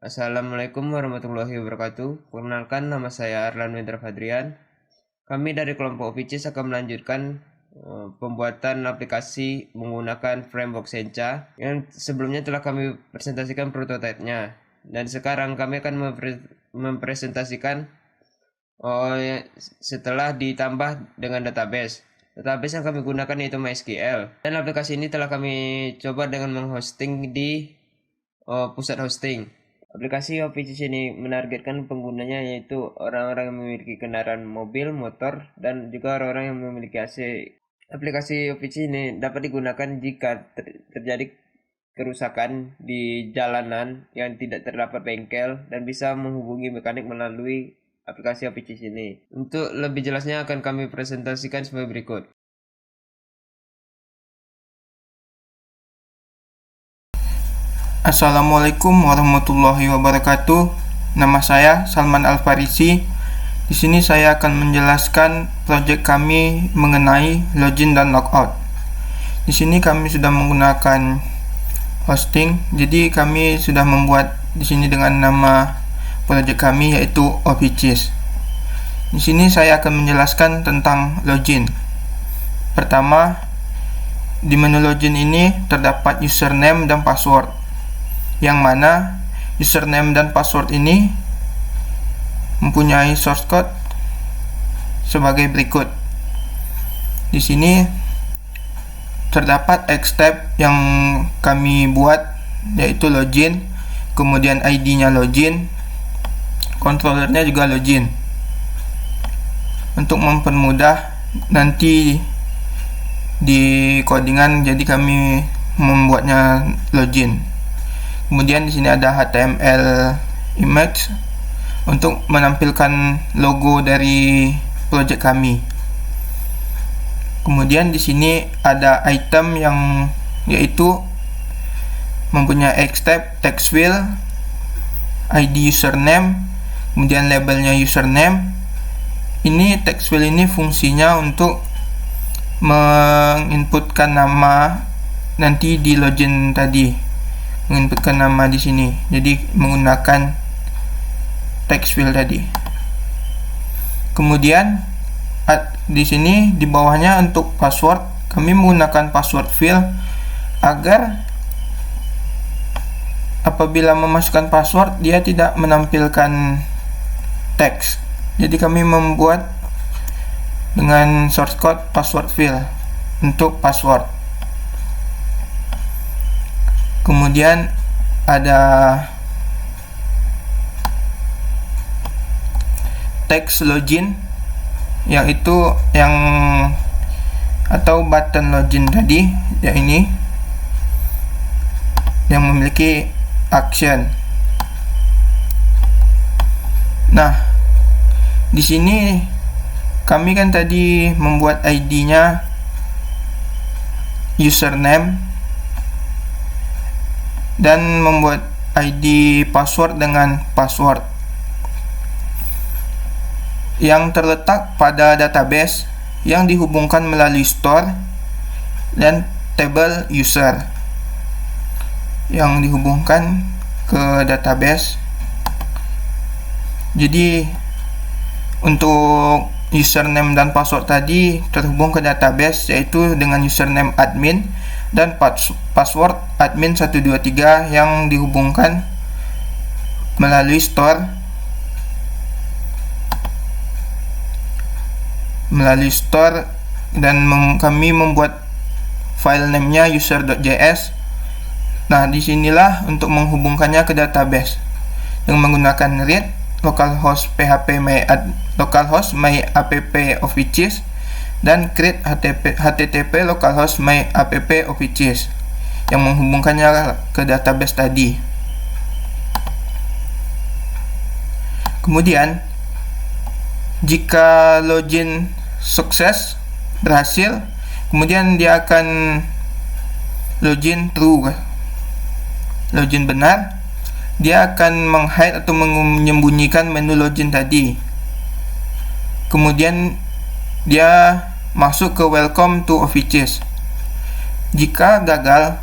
Assalamualaikum warahmatullahi wabarakatuh. Perkenalkan, nama saya Arlan Wendra Fadrian. Kami dari kelompok Opicis akan melanjutkan pembuatan aplikasi menggunakan framework Sencha yang sebelumnya telah kami presentasikan prototipenya. Dan sekarang kami akan mempresentasikan setelah ditambah dengan database. Database yang kami gunakan yaitu MySQL. Dan aplikasi ini telah kami coba dengan menghosting di pusat hosting. Aplikasi OPCC ini menargetkan penggunanya yaitu orang-orang yang memiliki kendaraan mobil, motor, dan juga orang-orang yang memiliki AC. Aplikasi OPCC ini dapat digunakan jika terjadi kerusakan di jalanan yang tidak terdapat bengkel dan bisa menghubungi mekanik melalui aplikasi OPCC ini. Untuk lebih jelasnya akan kami presentasikan sebagai berikut. Assalamualaikum warahmatullahi wabarakatuh. Nama saya Salman Al-Farisi. Di sini saya akan menjelaskan proyek kami mengenai login dan logout. Di sini kami sudah menggunakan hosting. Jadi kami sudah membuat di sini dengan nama proyek kami yaitu Opicis. Di sini saya akan menjelaskan tentang login. Pertama, di menu login ini terdapat username dan password, yang mana username dan password ini mempunyai source code sebagai berikut. Di sini terdapat X step yang kami buat yaitu login, kemudian ID-nya login, controllernya juga login. Untuk mempermudah nanti di codingan, jadi kami membuatnya login. Kemudian di sini ada HTML image untuk menampilkan logo dari project kami. Kemudian di sini ada item yang yaitu mempunyai X tab, text field, ID username, kemudian labelnya username. Ini text field ini fungsinya untuk menginputkan nama nanti di login tadi, menginputkan nama di sini. Jadi menggunakan text field tadi. Kemudian di sini di bawahnya untuk password kami menggunakan password field agar apabila memasukkan password dia tidak menampilkan teks. Jadi kami membuat dengan source code password field untuk password. Kemudian ada text login, yaitu yang atau button login tadi, ya ini yang memiliki action. Nah, di sini kami kan tadi membuat ID-nya username dan membuat ID password dengan password yang terletak pada database yang dihubungkan melalui store dan table user yang dihubungkan ke database. Jadi untuk username dan password tadi terhubung ke database yaitu dengan username admin dan password admin 123 yang dihubungkan melalui store dan kami membuat file namenya user.js. Nah, disinilah untuk menghubungkannya ke database dengan menggunakan read localhost my app Opicis dan create http localhost my app Opicis yang menghubungkannya ke database tadi. Kemudian jika login sukses berhasil, kemudian dia akan login true, login benar, dia akan menghide atau menyembunyikan menu login tadi. Kemudian dia masuk ke welcome to Opicis. Jika gagal,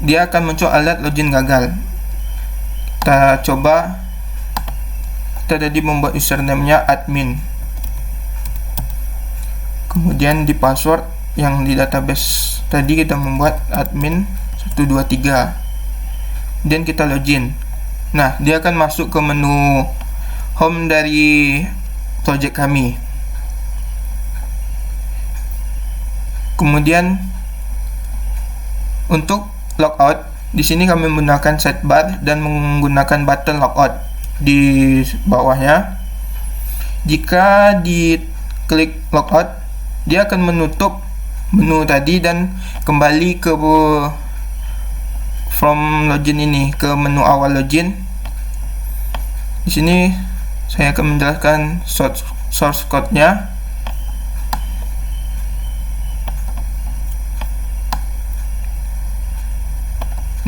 dia akan muncul alert login gagal. kita coba. Kita tadi membuat username-nya admin, kemudian di password yang di database tadi kita membuat admin 123, kemudian kita login. Nah, dia akan masuk ke menu home dari project kami. Kemudian untuk logout, di sini kami menggunakan sidebar dan menggunakan button logout di bawahnya. Jika diklik logout, dia akan menutup menu tadi dan kembali ke from login ini, ke menu awal login. Di sini saya akan menjelaskan source code-nya.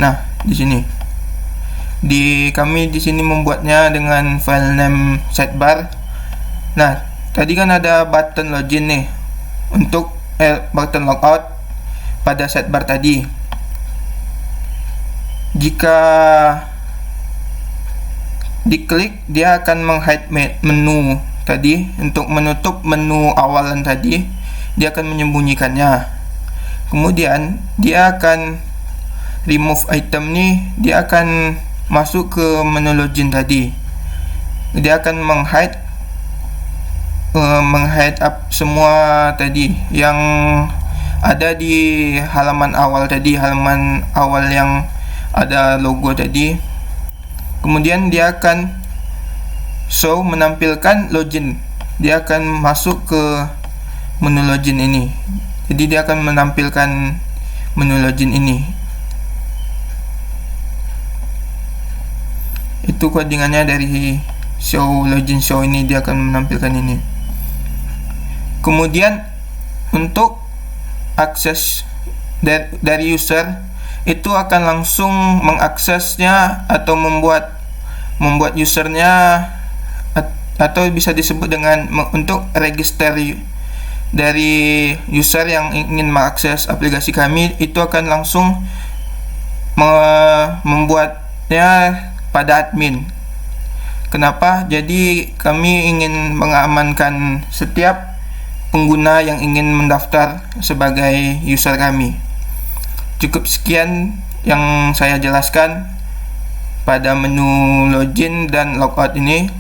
Nah, di sini. Kami di sini membuatnya dengan file name sidebar. Nah, tadi kan ada button login nih untuk button logout pada sidebar tadi. Jika diklik, dia akan menghide menu tadi. Untuk menutup menu awalan tadi, dia akan menyembunyikannya. Kemudian dia akan remove item nih, dia akan masuk ke menu login tadi. Dia akan menghide up semua tadi yang ada di halaman awal tadi, halaman awal yang ada logo tadi. Kemudian dia akan show, menampilkan login. Dia akan masuk ke menu login ini. Jadi dia akan menampilkan menu login ini. Itu codingannya dari show login show ini, dia akan menampilkan ini. Kemudian untuk akses dari user, itu akan langsung mengaksesnya atau membuat usernya, atau bisa disebut dengan untuk register dari user yang ingin mengakses aplikasi kami, itu akan langsung membuatnya pada admin. Kenapa? Jadi kami ingin mengamankan setiap pengguna yang ingin mendaftar sebagai user kami. Cukup sekian yang saya jelaskan pada menu login dan logout ini.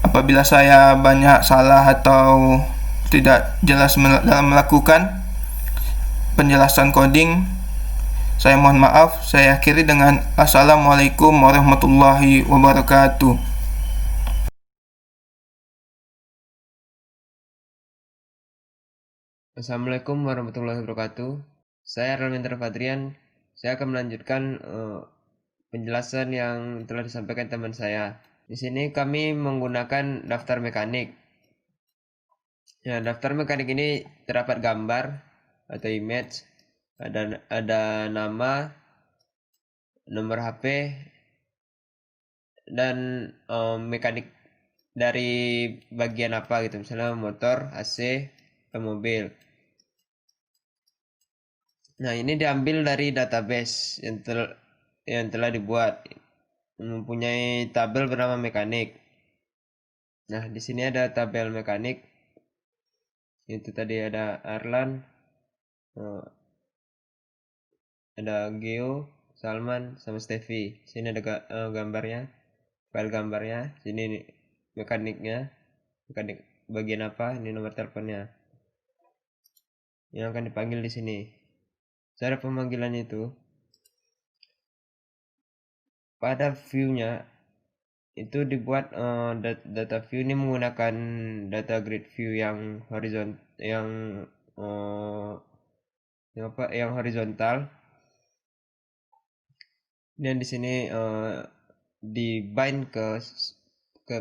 Apabila saya banyak salah atau tidak jelas dalam melakukan penjelasan coding, saya mohon maaf. Saya akhiri dengan Assalamualaikum warahmatullahi wabarakatuh. Assalamualaikum warahmatullahi wabarakatuh. Saya Ralminter Fadrian. Saya akan melanjutkan penjelasan yang telah disampaikan teman saya. Di sini kami menggunakan daftar mekanik. Ya, daftar mekanik ini terdapat gambar atau image, ada nama, nomor HP, dan mekanik dari bagian apa gitu, misalnya motor, AC, atau mobil. Nah, ini diambil dari database yang telah dibuat, mempunyai tabel bernama mekanik. Nah, di sini ada tabel mekanik. Itu tadi ada Arlan, ada Geo, Salman, sama Steffi. Sini ada gambarnya, file gambarnya. Sini mekaniknya, mekanik bagian apa? Ini nomor teleponnya yang akan dipanggil di sini. Cara pemanggilan itu, pada view-nya itu dibuat data view ini menggunakan data grid view yang horizontal, yang horizontal. Dan di sini di bind ke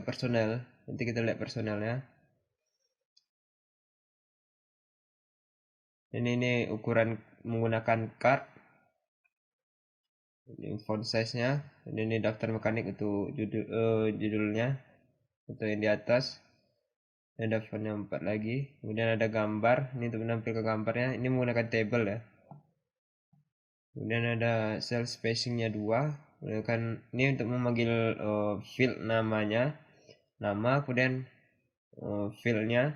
personel. Nanti kita lihat personelnya. Ini ukuran menggunakan card. Ini font size-nya. Ini daftar mekanik itu judulnya atau yang di atas. Ada fontnya 4 lagi. Kemudian ada gambar. Ini untuk menampilkan gambarnya. Ini menggunakan table ya. Kemudian ada cell spacing-nya 2. Kan ini untuk memanggil field namanya, nama, kemudian fieldnya,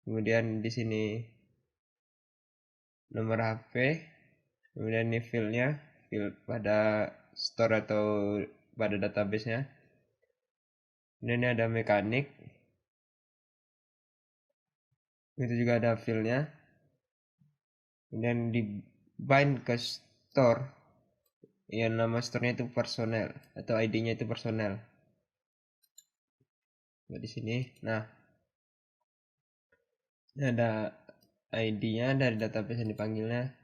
kemudian di sini nomor HP, kemudian ini fieldnya, field pada store atau pada database-nya. Kemudian ini ada mekanik, itu juga ada fieldnya. Kemudian di bind ke store, yang nama store-nya itu personel atau ID-nya itu personel. Di sini, nah ini ada ID-nya dari database yang dipanggilnya.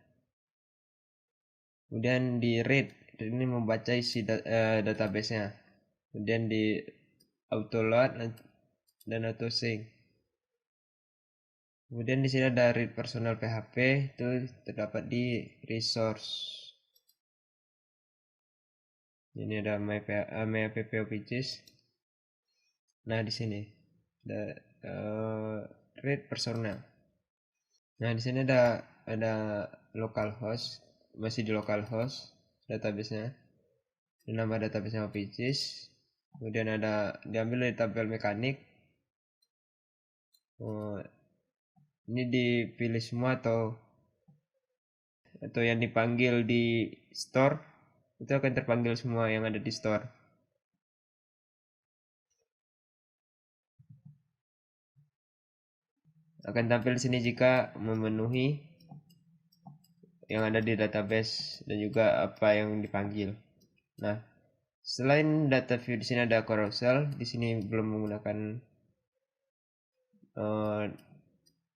Kemudian di read, ini membaca isi database-nya. Kemudian di auto load dan auto sync. Kemudian di sini ada read personal PHP, itu terdapat di resource. Ini ada my app pages. Nah di sini ada read personal. Nah di sini ada localhost, masih di localhost database-nya. Nama database-nya pages. Kemudian ada diambil dari tabel mekanik. Ini dipilih semua atau yang dipanggil di store itu akan terpanggil semua yang ada di store. Akan tampil di sini jika memenuhi yang ada di database dan juga apa yang dipanggil. Nah, selain data view di sini ada carousel, di sini belum menggunakan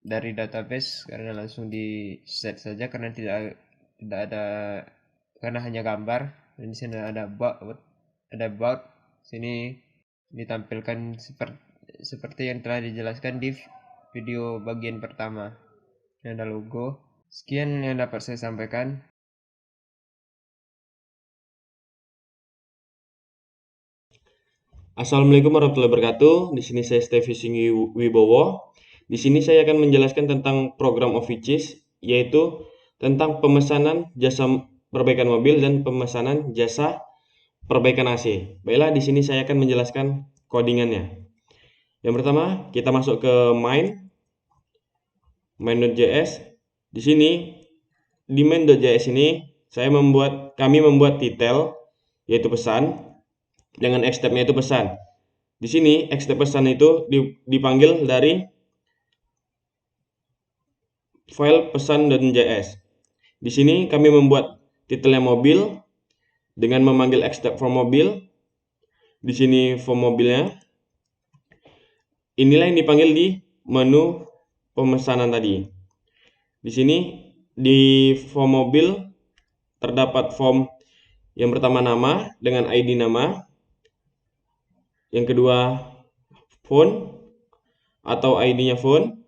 dari database karena langsung di set saja karena tidak ada, karena hanya gambar. Dan di sini ada about sini ditampilkan seperti yang telah dijelaskan di video bagian pertama. Ini ada logo. Sekian yang dapat saya sampaikan. Assalamualaikum warahmatullahi wabarakatuh. Di sini saya Stevi Singgi Wibowo. Di sini saya akan menjelaskan tentang program Officis, yaitu tentang pemesanan jasa perbaikan mobil dan pemesanan jasa perbaikan AC. Baiklah, di sini saya akan menjelaskan codingannya. Yang pertama, kita masuk ke main.js. Di sini di main.js ini kami membuat titel, yaitu pesan, dengan Xstep-nya itu pesan. Di sini Xstep pesan itu dipanggil dari file pesan.js. Di sini kami membuat titelnya mobil dengan memanggil Xstep for mobil. Di sini for mobilnya. Inilah yang dipanggil di menu pemesanan tadi. Di sini di form mobil terdapat form yang pertama nama dengan ID nama. Yang kedua phone atau ID-nya phone.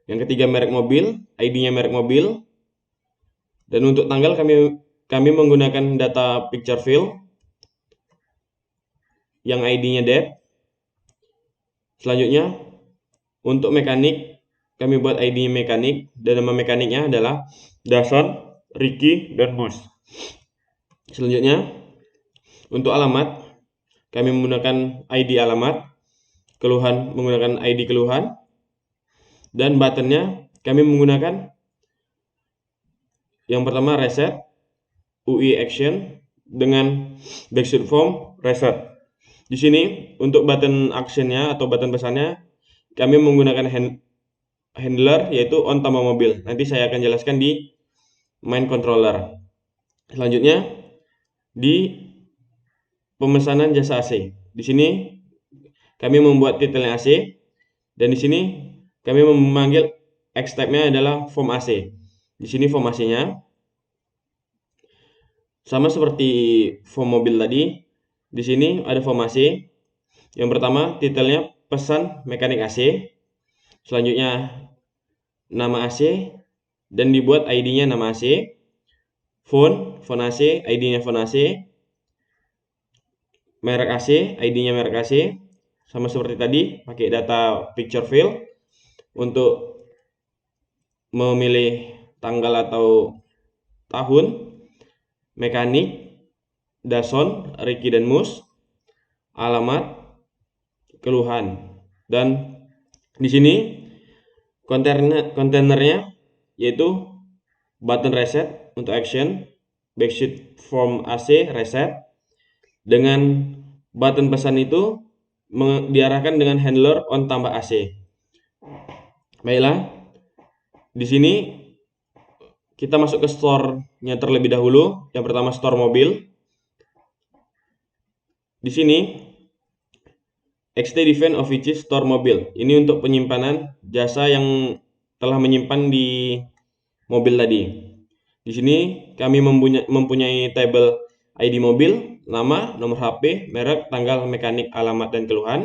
Yang ketiga merek mobil, ID-nya merek mobil. Dan untuk tanggal kami menggunakan data picture field yang ID-nya date. Selanjutnya untuk mekanik kami buat ID mekanik dan nama mekaniknya adalah Dason, Ricky, dan Mus. Selanjutnya untuk alamat kami menggunakan ID alamat, keluhan menggunakan ID keluhan, dan buttonnya kami menggunakan yang pertama reset, UI action dengan backstreet form reset. Di sini untuk button actionnya atau button pesannya kami menggunakan handler yaitu on tambah mobil. Nanti saya akan jelaskan di main controller. Selanjutnya di pemesanan jasa AC. Di sini kami membuat titelnya AC dan di sini kami memanggil Xstep-nya adalah form AC. Di sini form AC-nya sama seperti form mobil tadi. Di sini ada form AC. Yang pertama titelnya pesan mekanik AC. Selanjutnya nama AC dan dibuat ID-nya nama AC. Phone AC, ID-nya phone AC. Merek AC, ID-nya merek AC. Sama seperti tadi, pakai data picture field untuk memilih tanggal atau tahun. mekanik, Dason, Ricky dan Mus, alamat, keluhan. Dan di sini kontainernya yaitu button reset untuk action, backsheet form AC reset, dengan button pesan itu diarahkan dengan handler on tambah AC. Baiklah, di sini kita masuk ke store-nya terlebih dahulu. Yang pertama store mobil. Di sini XT Defend of which is store mobil. Ini untuk penyimpanan jasa yang telah menyimpan di mobil tadi. Di sini kami mempunyai tabel ID mobil, nama, nomor HP, merek, tanggal, mekanik, alamat, dan keluhan.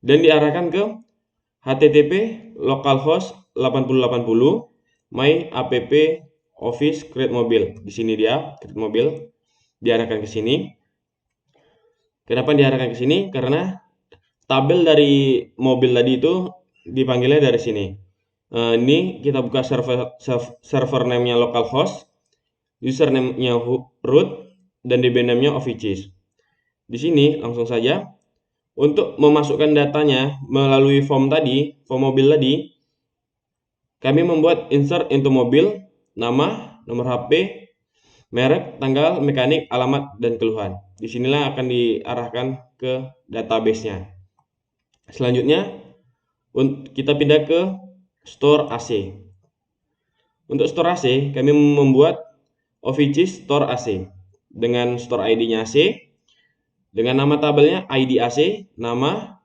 Dan diarahkan ke HTTP localhost 8080 my app office create mobil. Di sini dia create mobil diarahkan ke sini. Kenapa diarahkan ke sini? Karena tabel dari mobil tadi itu dipanggilnya dari sini. Ini kita buka server name-nya localhost, username-nya root, dan DB name-nya offices. Di sini langsung saja untuk memasukkan datanya melalui form mobil tadi, kami membuat insert into mobil, nama, nomor HP, merek, tanggal, mekanik, alamat, dan keluhan. Disinilah akan diarahkan ke database-nya. Selanjutnya kita pindah ke store AC. Untuk store AC, kami membuat offices store AC dengan store ID-nya AC, dengan nama tabelnya ID AC, nama,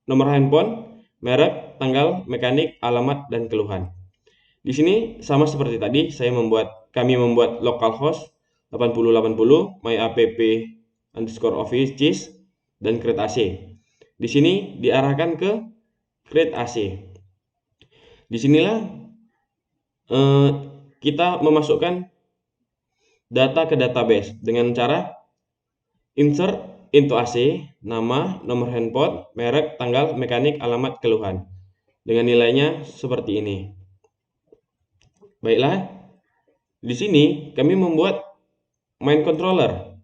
nomor handphone, merek, tanggal, mekanik, alamat, dan keluhan. Di sini sama seperti tadi, kami membuat localhost 8080 my app underscore offices dan create AC. Di sini diarahkan ke create AC. Disinilah kita memasukkan data ke database dengan cara insert into AC, nama, nomor handphone, merek, tanggal, mekanik, alamat, keluhan. Dengan nilainya seperti ini. Baiklah, di sini kami membuat main controller.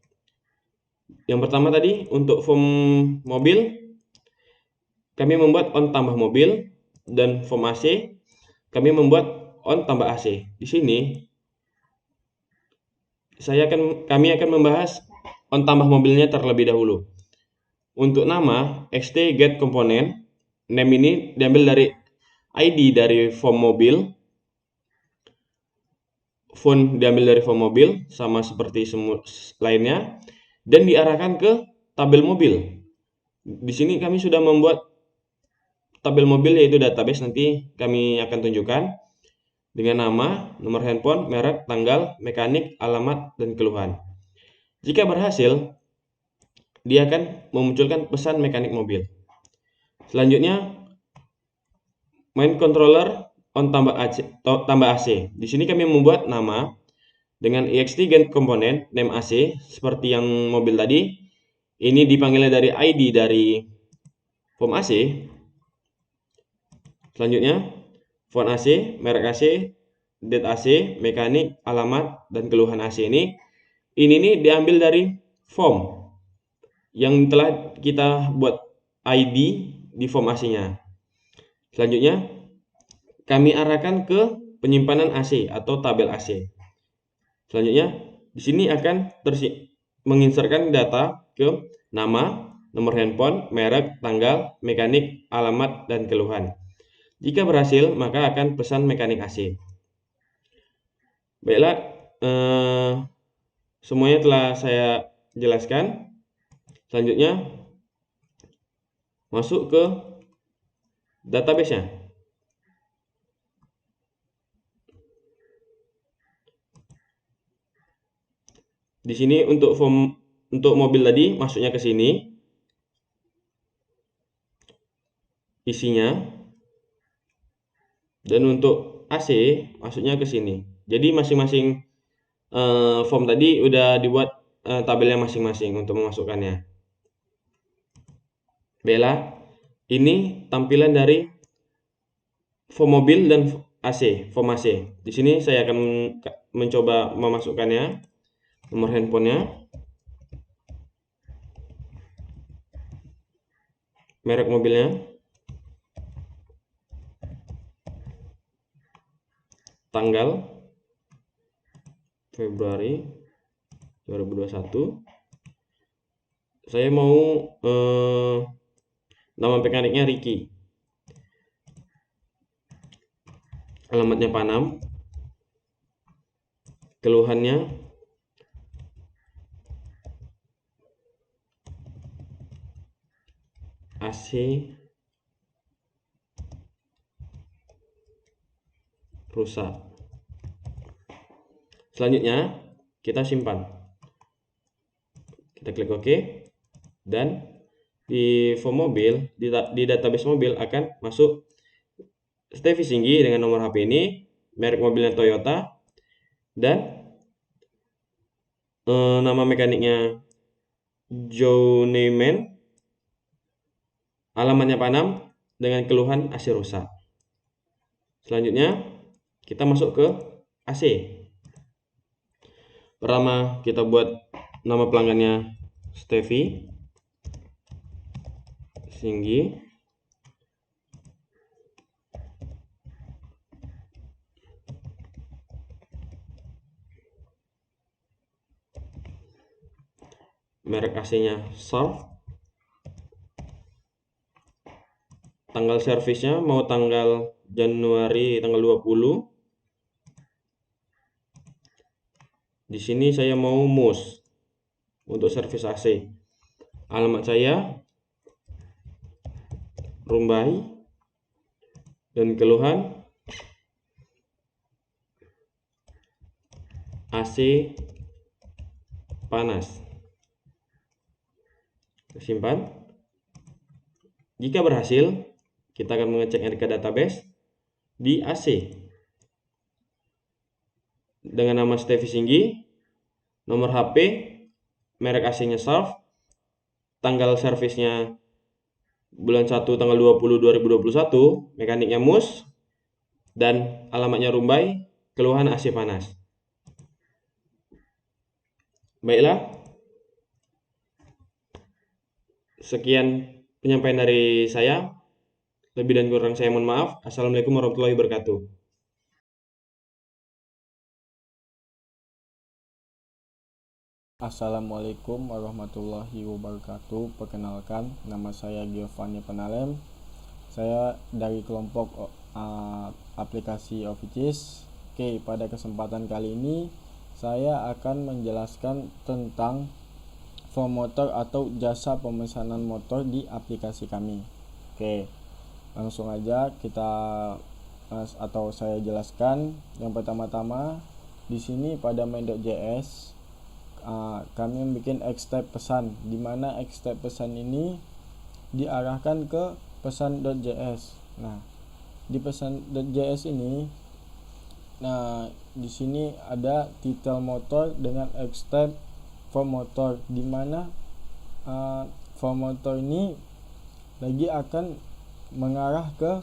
Yang pertama tadi untuk form mobil, kami membuat on tambah mobil, dan form AC kami membuat on tambah AC. Di sini kami akan membahas on tambah mobilnya terlebih dahulu. Untuk nama XT get component, name ini diambil dari ID dari form mobil, font diambil dari form mobil sama seperti lainnya, dan diarahkan ke tabel mobil. Di sini kami sudah membuat tabel mobil yaitu database, nanti kami akan tunjukkan dengan nama, nomor handphone, merek, tanggal, mekanik, alamat, dan keluhan. Jika berhasil, dia akan memunculkan pesan mekanik mobil. Selanjutnya, main controller on tambah AC. Di sini kami membuat nama dengan ext get component name AC seperti yang mobil tadi. Ini dipanggilnya dari ID dari form AC. Selanjutnya, font AC, merek AC, date AC, mekanik, alamat, dan keluhan AC ini diambil dari form yang telah kita buat ID di form AC-nya. Selanjutnya, kami arahkan ke penyimpanan AC atau tabel AC. Selanjutnya, di sini akan menginsertkan data ke nama, nomor handphone, merek, tanggal, mekanik, alamat, dan keluhan. Jika berhasil, maka akan pesan mekanik AC. Baiklah, semuanya telah saya jelaskan. Selanjutnya, masuk ke database-nya. Di sini untuk mobil tadi masuknya ke sini, isinya. Dan untuk AC masuknya ke sini. Jadi masing-masing form tadi udah dibuat tabelnya masing-masing untuk memasukkannya. Baiklah, ini tampilan dari form mobil dan AC, form AC. Di sini saya akan mencoba memasukkannya. nomor handphonenya, merek mobilnya, tanggal Februari 2021. Saya mau nama mekaniknya Ricky. Alamatnya Panam. Keluhannya AC rusak. Selanjutnya kita simpan. Kita klik OK, dan di form mobil, di database mobil akan masuk Stevi Singgi dengan nomor HP ini, merek mobilnya Toyota, dan nama mekaniknya Journeyman, alamatnya Panam dengan keluhan AC rusak. Selanjutnya kita masuk ke AC. Pertama kita buat nama pelanggannya Stevi Singgi. Merek AC-nya Surf. Tanggal servisnya mau tanggal Januari tanggal 20. Di sini saya mau MUS untuk servis AC. Alamat saya Rumbai, dan keluhan AC panas. Simpan. Jika berhasil, kita akan mengecek RK database di AC dengan nama Stevi Singgi, nomor HP, merek AC-nya Surf, tanggal servisnya bulan 1 tanggal 20 2021, mekaniknya MUS, dan alamatnya Rumbai, keluhan AC panas. Baiklah, sekian penyampaian dari saya. Lebih dan kurang saya mohon maaf. Assalamualaikum warahmatullahi wabarakatuh. Assalamualaikum warahmatullahi wabarakatuh. Perkenalkan, nama saya Giovanni Penalem. Saya dari kelompok aplikasi Officis. Oke, pada kesempatan kali ini saya akan menjelaskan tentang form motor atau jasa pemesanan motor di aplikasi kami. Oke, langsung aja kita atau saya jelaskan. Yang pertama-tama di sini pada main.js kami membuat Xtype pesan, di mana Xtype pesan ini diarahkan ke pesan.js. Nah, di pesan.js ini, di sini ada title motor dengan Xtype form motor, di mana form motor ini lagi akan mengarah ke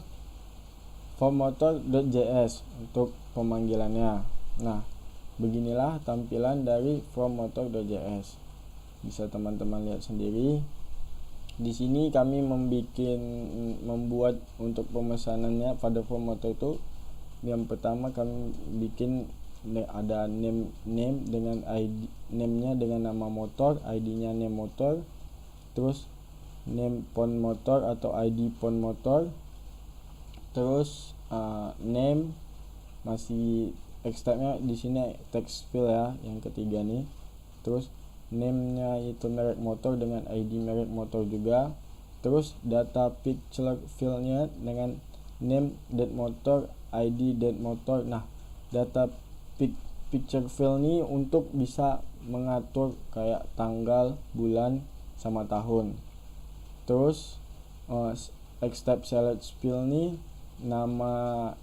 form motor.js untuk pemanggilannya. Nah, beginilah tampilan dari form motor.js. Bisa teman-teman lihat sendiri. Di sini kami membuat untuk pemesanannya pada form motor itu. Yang pertama kami bikin ada name dengan ID, name-nya dengan nama motor, ID-nya name motor, terus name pon motor atau ID pon motor, terus name masih Xtype-nya di sini text field ya, yang ketiga nih. Terus name-nya itu merek motor dengan ID merek motor juga. Terus data picture field-nya dengan name date motor, ID date motor. Nah, data picture field ini untuk bisa mengatur kayak tanggal, bulan, sama tahun. Terus Xtype select field ini nama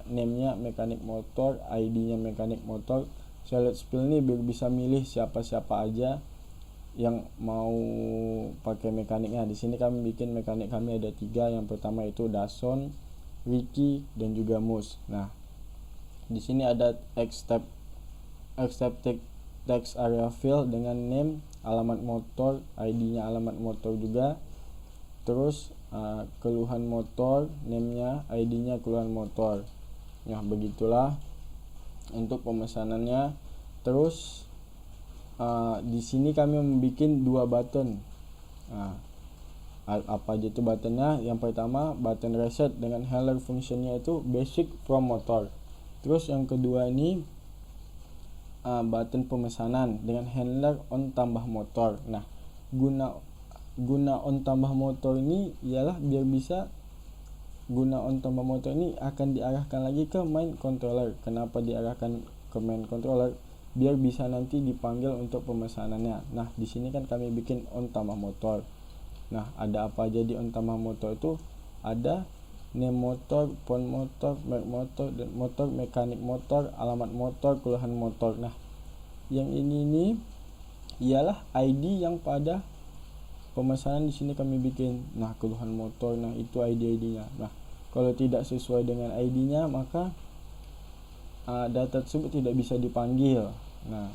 name-nya mekanik motor, ID-nya mekanik motor. Select field ini biar bisa milih siapa-siapa aja yang mau pakai mekaniknya. Di sini kami bikin mekanik kami ada 3. Yang pertama itu Dason, Ricky, dan juga Mus. Nah, di sini ada Xtype text area field dengan name, alamat motor, ID-nya alamat motor juga. Terus keluhan motor, name-nya, ID-nya keluhan motor. Nah, begitulah untuk pemesanannya. Terus di sini kami membuat dua button. Apa aja itu buttonnya? Yang pertama button reset dengan handler functionnya itu basic from motor. Terus yang kedua ini button pemesanan dengan handler on tambah motor. Nah, guna on tambah motor ini ialah biar bisa guna on tambah motor ini akan diarahkan lagi ke main controller. Kenapa diarahkan ke main controller? Biar bisa nanti dipanggil untuk pemesanannya. Nah, di sini kan kami bikin on tambah motor. Nah, ada apa aja di on tambah motor itu? Ada name motor, phone motor, merek motor, dan motor, mekanik motor, alamat motor, keluhan motor. Nah, yang ini ialah ID yang pada pemesanan di sini kami bikin. Nah, keluhan motor, nah itu ID-nya. Nah, kalau tidak sesuai dengan ID-nya maka data tersebut tidak bisa dipanggil. Nah,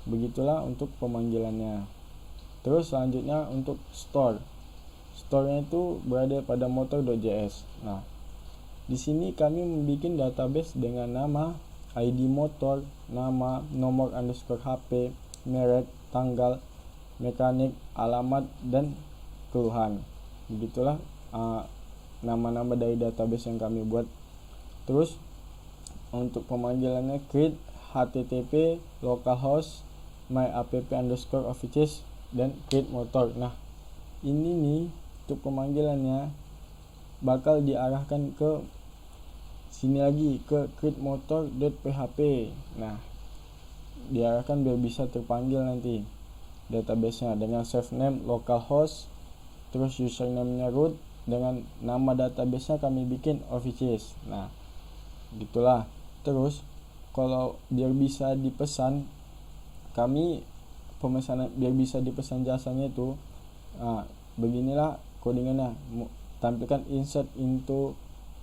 begitulah untuk pemanggilannya. Terus selanjutnya untuk store-nya itu berada pada motor.js. Nah, di sini kami membuat database dengan nama, ID motor, nama, nomor underscore HP, merek, tanggal, mekanik, alamat, dan keluhan. Begitulah nama-nama dari database yang kami buat. Terus untuk pemanggilannya create http localhost my-app underscore offices dan create motor. Nah, ini nih untuk pemanggilannya bakal diarahkan ke sini lagi, ke create motor.php. Nah, diarahkan biar bisa terpanggil nanti database-nya dengan save name localhost, terus username-nya root, dengan nama database-nya kami bikin offices. Nah, gitulah. Terus kalau biar bisa dipesan, kami pemesanan biar bisa dipesan jasanya itu beginilah codingannya. Tampilkan insert into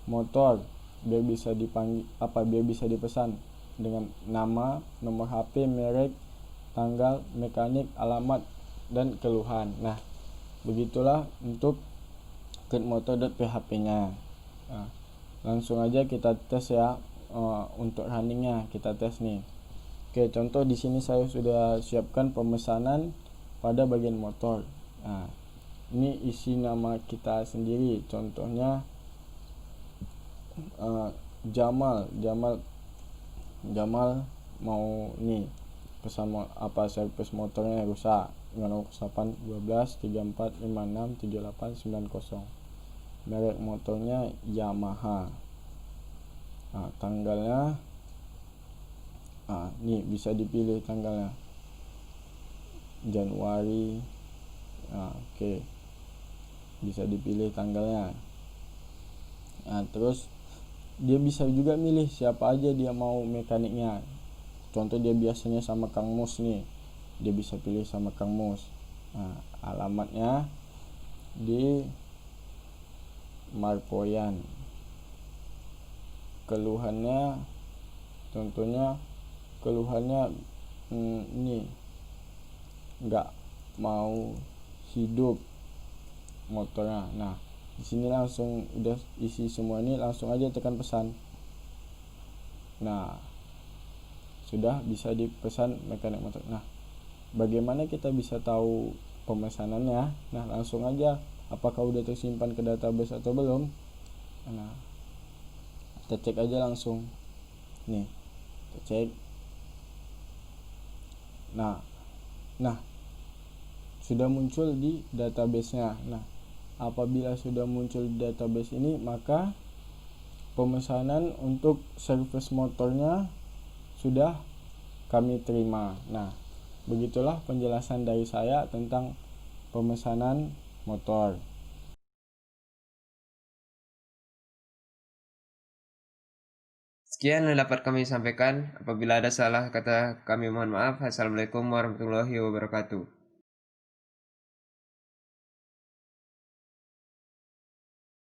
motor biar bisa dipanggil biar bisa dipesan dengan nama, nomor HP, merek, tanggal, mekanik, alamat, dan keluhan. Nah, begitulah untuk create motor.php-nya. Nah, langsung aja kita tes ya. Untuk runningnya kita tes nih. Oke, contoh di sini saya sudah siapkan pemesanan pada bagian motor. Nah, ini isi nama kita sendiri. Contohnya Jamal mau nih pesan servis motornya rusak dengan 08 12 34 56 78 90. Merek motornya Yamaha. Nah, tanggalnya nih bisa dipilih tanggalnya Januari. Oke. Bisa dipilih tanggalnya. Nah, terus dia bisa juga milih siapa aja dia mau mekaniknya. Contoh dia biasanya sama Kang Mus nih, dia bisa pilih sama Kang Mus. Nah, alamatnya di Marpoyan. Keluhannya contohnya ini nggak mau hidup motornya. Nah, di sini langsung udah isi semua ini, langsung aja tekan pesan. Nah, sudah bisa dipesan mekanik motor. Nah, bagaimana kita bisa tahu pemesanannya? Nah, langsung aja apakah udah tersimpan ke database atau belum. Nah, kita cek aja langsung nih, kita cek. Nah, sudah muncul di database-nya. Nah, apabila sudah muncul di database ini, maka pemesanan untuk service motornya sudah kami terima. Nah, begitulah penjelasan dari saya tentang pemesanan motor. Sekian yang dapat kami sampaikan. Apabila ada salah kata, kami mohon maaf. Assalamualaikum warahmatullahi wabarakatuh.